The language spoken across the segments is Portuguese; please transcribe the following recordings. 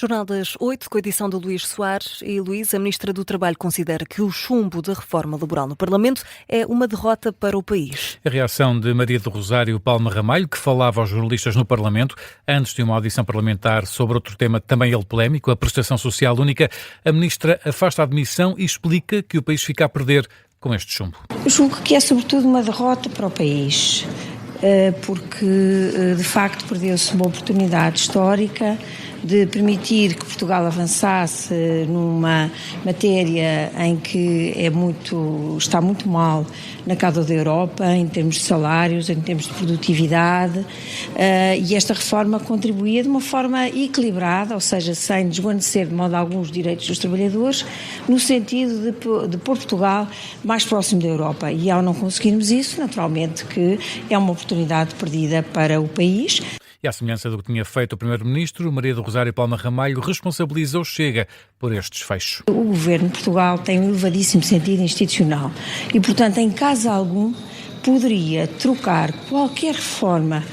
Jornal das 8, com a edição de Luís Soares. E Luís, a Ministra do Trabalho considera que o chumbo da reforma laboral no Parlamento é uma derrota para o país. A reação de Maria do Rosário Palma Ramalho, que falava aos jornalistas no Parlamento, antes de uma audição parlamentar sobre outro tema também ele polémico, a prestação social única, a Ministra afasta a admissão e explica que o país fica a perder com este chumbo. Eu julgo que é sobretudo uma derrota para o país, porque de facto perdeu-se uma oportunidade histórica de permitir que Portugal avançasse numa matéria em que está muito mal na cauda da Europa, em termos de salários, em termos de produtividade, e esta reforma contribuía de uma forma equilibrada, ou seja, sem desguarnecer de modo algum os direitos dos trabalhadores, no sentido de pôr Portugal mais próximo da Europa. E ao não conseguirmos isso, naturalmente que é uma oportunidade perdida para o país. E à semelhança do que tinha feito o Primeiro-Ministro, Maria do Rosário Palma Ramalho responsabiliza o Chega por este desfecho. O Governo de Portugal tem um elevadíssimo sentido institucional e, portanto, em caso algum, poderia trocar qualquer reforma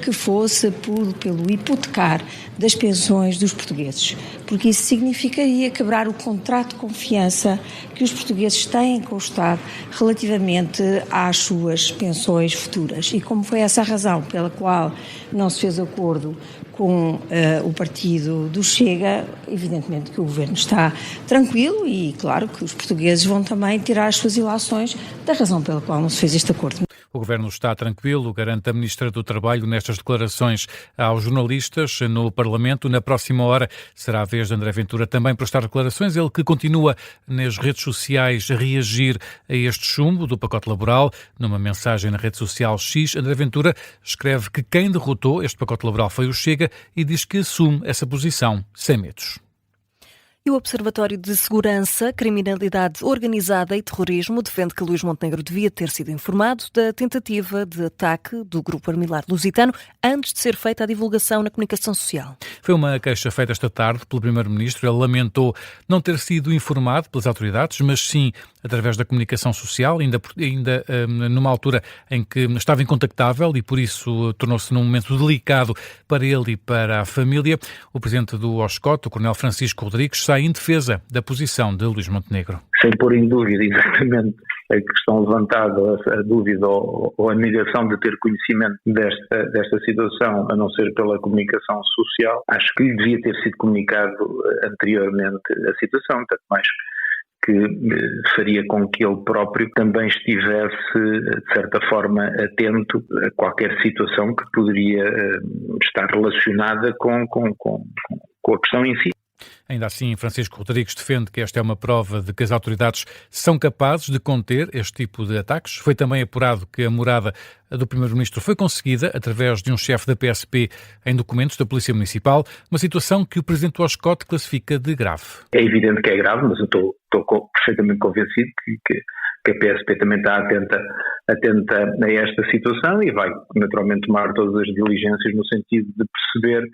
que fosse pelo hipotecar das pensões dos portugueses, porque isso significaria quebrar o contrato de confiança que os portugueses têm com o Estado relativamente às suas pensões futuras. E como foi essa a razão pela qual não se fez acordo com o partido do Chega, evidentemente que o Governo está tranquilo e claro que os portugueses vão também tirar as suas ilações da razão pela qual não se fez este acordo. O Governo está tranquilo, garante a Ministra do Trabalho nestas declarações aos jornalistas no Parlamento. Na próxima hora será a vez de André Ventura também prestar declarações. Ele que continua nas redes sociais a reagir a este chumbo do pacote laboral. Numa mensagem na rede social X, André Ventura escreve que quem derrotou este pacote laboral foi o Chega e diz que assume essa posição sem medos. E o Observatório de Segurança, Criminalidade Organizada e Terrorismo defende que Luís Montenegro devia ter sido informado da tentativa de ataque do grupo armillar lusitano antes de ser feita a divulgação na comunicação social. Foi uma queixa feita esta tarde pelo Primeiro-Ministro. Ele lamentou não ter sido informado pelas autoridades, mas sim através da comunicação social, ainda numa altura em que estava incontactável e por isso tornou-se num momento delicado para ele e para a família. O presidente do OSCOT, o coronel Francisco Rodrigues, sai em defesa da posição de Luís Montenegro. Sem pôr em dúvida exatamente a questão levantada, a dúvida ou a negação de ter conhecimento desta situação, a não ser pela comunicação social, acho que lhe devia ter sido comunicado anteriormente a situação, tanto mais que faria com que ele próprio também estivesse, de certa forma, atento a qualquer situação que poderia estar relacionada com a questão em si. Ainda assim, Francisco Rodrigues defende que esta é uma prova de que as autoridades são capazes de conter este tipo de ataques. Foi também apurado que a morada do Primeiro-Ministro foi conseguida através de um chefe da PSP em documentos da Polícia Municipal, uma situação que o Presidente do OSCOT classifica de grave. É evidente que é grave, mas eu estou perfeitamente convencido que a PSP também está atenta a esta situação e vai naturalmente tomar todas as diligências no sentido de perceber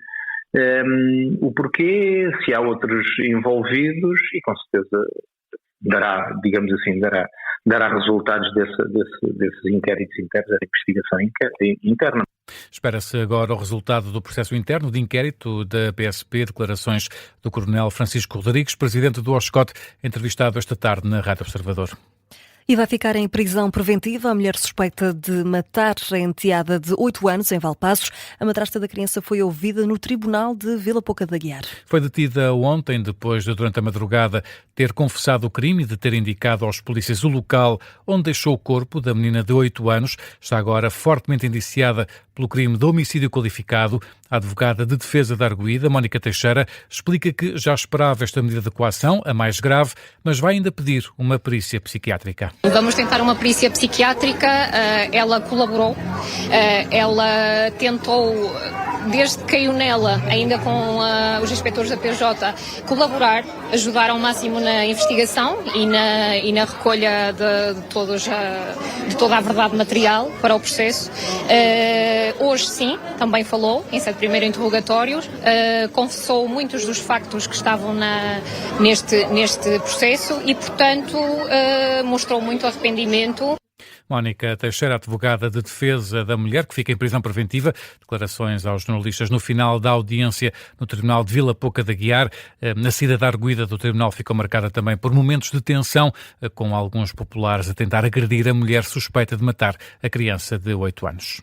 o porquê, se há outros envolvidos e com certeza dará resultados desses inquéritos internos, da investigação interna. Espera-se agora o resultado do processo interno de inquérito da PSP, declarações do coronel Francisco Rodrigues, presidente do OSCOT, entrevistado esta tarde na Rádio Observador. E vai ficar em prisão preventiva a mulher suspeita de matar a enteada de 8 anos em Valpaços. A madrasta da criança foi ouvida no Tribunal de Vila Pouca de Aguiar. Foi detida ontem, depois de, durante a madrugada, ter confessado o crime e de ter indicado aos polícias o local onde deixou o corpo da menina de 8 anos. Está agora fortemente indiciada pelo crime de homicídio qualificado. A advogada de defesa da arguida, Mónica Teixeira, explica que já esperava esta medida de coação, a mais grave, mas vai ainda pedir uma perícia psiquiátrica. Vamos tentar uma perícia psiquiátrica, ela colaborou, ela tentou, desde que caiu nela, ainda com os inspectores da PJ, colaborar, ajudar ao máximo na investigação e na recolha de toda a verdade material para o processo. Hoje sim, também falou, em seu primeiro interrogatório, confessou muitos dos factos que estavam neste processo e, portanto, mostrou muito arrependimento. Mónica Teixeira, advogada de defesa da mulher, que fica em prisão preventiva. Declarações aos jornalistas no final da audiência no Tribunal de Vila Pouca de Aguiar. Na saída da arguida do Tribunal ficou marcada também por momentos de tensão, com alguns populares a tentar agredir a mulher suspeita de matar a criança de 8 anos.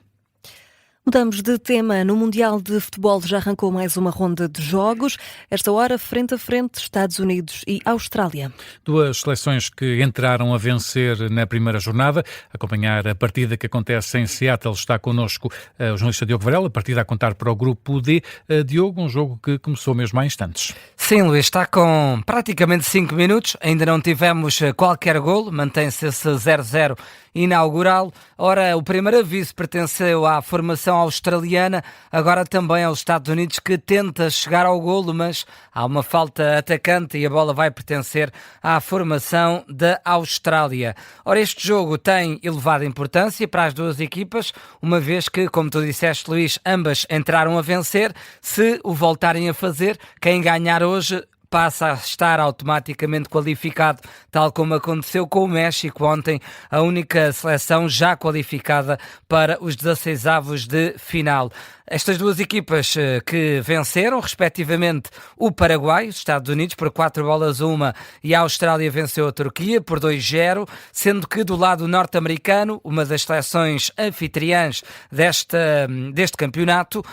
Mudamos de tema. No Mundial de Futebol já arrancou mais uma ronda de jogos. Esta hora, frente a frente, Estados Unidos e Austrália. Duas seleções que entraram a vencer na primeira jornada. Acompanhar a partida que acontece em Seattle está connosco o jornalista Diogo Varela, a partida a contar para o grupo D. Diogo, um jogo que começou mesmo há instantes. Sim, Luís, está com praticamente 5 minutos. Ainda não tivemos qualquer golo. Mantém-se esse 0-0 inaugural. Ora, o primeiro aviso pertenceu à formação australiana, agora também aos Estados Unidos, que tenta chegar ao golo, mas há uma falta atacante e a bola vai pertencer à formação da Austrália. Ora, este jogo tem elevada importância para as duas equipas, uma vez que, como tu disseste, Luís, ambas entraram a vencer. Se o voltarem a fazer, quem ganhar hoje passa a estar automaticamente qualificado, tal como aconteceu com o México ontem, a única seleção já qualificada para os 16avos de final. Estas duas equipas que venceram, respectivamente, o Paraguai, os Estados Unidos, por 4-1, e a Austrália venceu a Turquia por 2-0, sendo que do lado norte-americano, uma das seleções anfitriãs deste campeonato,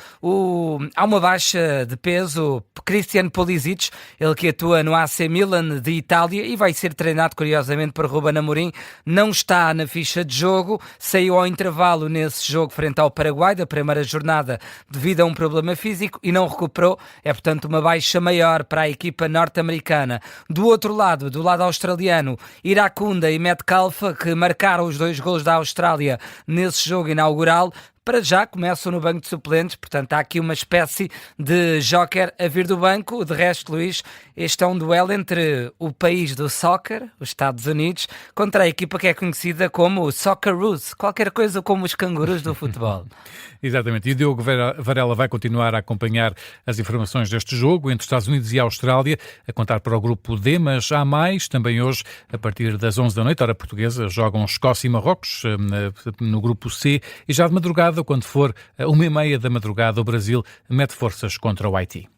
há uma baixa de peso. Christian Pulisic, ele que atua no AC Milan de Itália e vai ser treinado, curiosamente, por Ruben Amorim, não está na ficha de jogo, saiu ao intervalo nesse jogo frente ao Paraguai, da primeira jornada, devido a um problema físico e não recuperou. É, portanto, uma baixa maior para a equipa norte-americana. Do outro lado, do lado australiano, Iracunda e Metcalf, que marcaram os 2 golos da Austrália nesse jogo inaugural, para já começam no banco de suplentes, portanto há aqui uma espécie de joker a vir do banco. De resto, Luís, este é um duelo entre o país do soccer, os Estados Unidos, contra a equipa que é conhecida como o Socceroos, qualquer coisa como os cangurus do futebol. Exatamente, e o Diogo Varela vai continuar a acompanhar as informações deste jogo entre Estados Unidos e Austrália, a contar para o grupo D, mas há mais, também hoje, a partir das 11 da noite, hora portuguesa, jogam Escócia e Marrocos no grupo C, e já de madrugada, quando for 1h30 da madrugada, o Brasil mete forças contra o Haiti.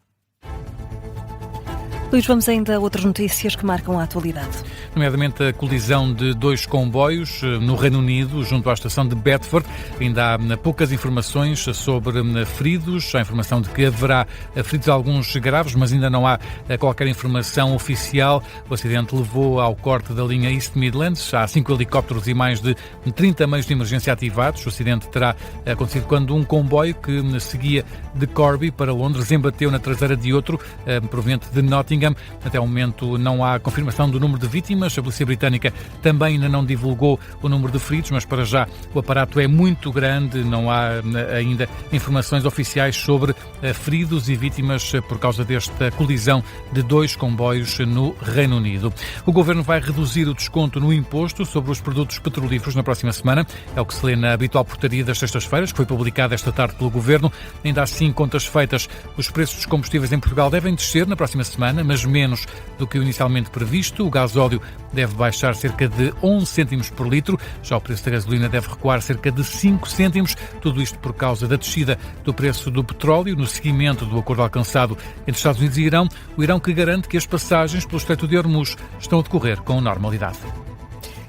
Luís, vamos ainda a outras notícias que marcam a atualidade. Nomeadamente a colisão de 2 comboios no Reino Unido, junto à estação de Bedford. Ainda há poucas informações sobre feridos. Há informação de que haverá feridos alguns graves, mas ainda não há qualquer informação oficial. O acidente levou ao corte da linha East Midlands. Há 5 helicópteros e mais de 30 meios de emergência ativados. O acidente terá acontecido quando um comboio que seguia de Corby para Londres embateu na traseira de outro, proveniente de Nottingham. Até o momento não há confirmação do número de vítimas. A Polícia Britânica também ainda não divulgou o número de feridos, mas para já o aparato é muito grande. Não há ainda informações oficiais sobre feridos e vítimas por causa desta colisão de 2 comboios no Reino Unido. O Governo vai reduzir o desconto no imposto sobre os produtos petrolíferos na próxima semana. É o que se lê na habitual portaria das sextas-feiras, que foi publicada esta tarde pelo Governo. Ainda assim, contas feitas, os preços dos combustíveis em Portugal devem descer na próxima semana, mas menos do que o inicialmente previsto. O gasóleo deve baixar cerca de 11 cêntimos por litro, já o preço da gasolina deve recuar cerca de 5 cêntimos, tudo isto por causa da descida do preço do petróleo no seguimento do acordo alcançado entre Estados Unidos e Irão, o Irão que garante que as passagens pelo Estreito de Hormuz estão a decorrer com normalidade.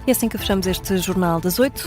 E assim que fechamos este Jornal das 8.